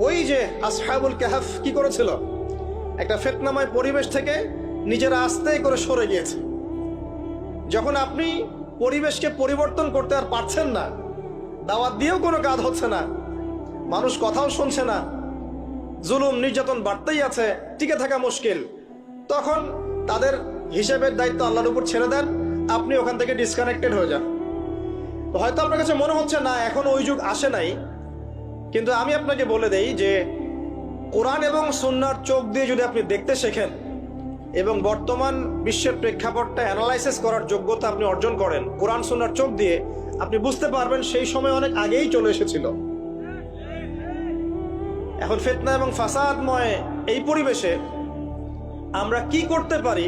ওই যে আসহাবুল কাহাফ কি করেছিল, একটা ফিতনাময় পরিবেশ থেকে নিজেরা আস্তে করে সরে গিয়েছে। যখন আপনি পরিবেশকে পরিবর্তন করতে আর পারছেন না, দাওয়াত দিয়েও কোনো কাজ হচ্ছে না, মানুষ কথাও শুনছে না, জুলুম নির্যাতন বাড়তেই আছে, টিকে থাকা মুশকিল, তখন তাদের হিসেবের দায়িত্ব আল্লাহর উপর ছেড়ে দেন, আপনি ওখান থেকে ডিসকানেক্টেড হয়ে যান। তো হয়তো আপনার কাছে মনে হচ্ছে না এখন ওই যুগ আসে নাই, কিন্তু আমি আপনাকে বলে দেই যে কোরআন এবং সুন্নাহর চোখ দিয়ে যদি আপনি দেখতে শেখেন এবং বর্তমান বিশ্বের প্রেক্ষাপটটা অ্যানালাইসিস করার যোগ্যতা আপনি অর্জন করেন কোরআন সুন্নাহর চোখ দিয়ে, আপনি বুঝতে পারবেন সেই সময় অনেক আগেই চলে এসেছিল। এখন ফিতনা এবং ফাসাদময় এই পরিবেশে আমরা কি করতে পারি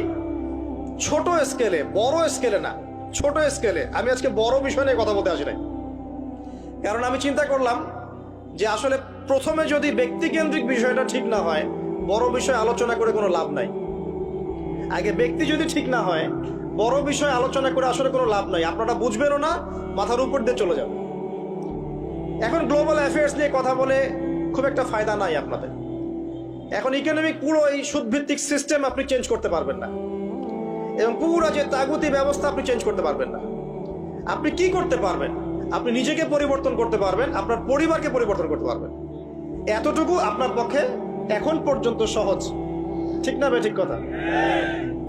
ছোট স্কেলে, বড় স্কেলে না, ছোট স্কেলে। আমি আজকে বড় বিষয় নিয়ে কথা বলতে আসি নাই, কারণ আমি চিন্তা করলাম যে আসলে প্রথমে যদি ব্যক্তিকেন্দ্রিক বিষয়টা ঠিক না হয়, বড় বিষয় আলোচনা করে কোনো লাভ নাই। আগে ব্যক্তি যদি ঠিক না হয়, বড় বিষয় আলোচনা করে আসলে কোনো লাভ নাই, আপনারা বুঝবেনও না, মাথার উপর দিয়ে চলে যাবে। এখন গ্লোবাল অ্যাফেয়ার্স নিয়ে কথা বলে খুব একটা ফায়দা নাই আপনাদের। এখন ইকোনমিক পুরো এই সুদভিত্তিক সিস্টেম আপনি চেঞ্জ করতে পারবেন না, এবং পুরো যে তাগুতি ব্যবস্থা আপনি চেঞ্জ করতে পারবেন না। আপনি কি করতে পারবেন? আপনি নিজেকে পরিবর্তন করতে পারবেন, আপনার পরিবারকে পরিবর্তন করতে পারবেন। এতটুকু আপনার পক্ষে এখন পর্যন্ত সহজ, ঠিক না? ঠিক কথা।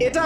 এটা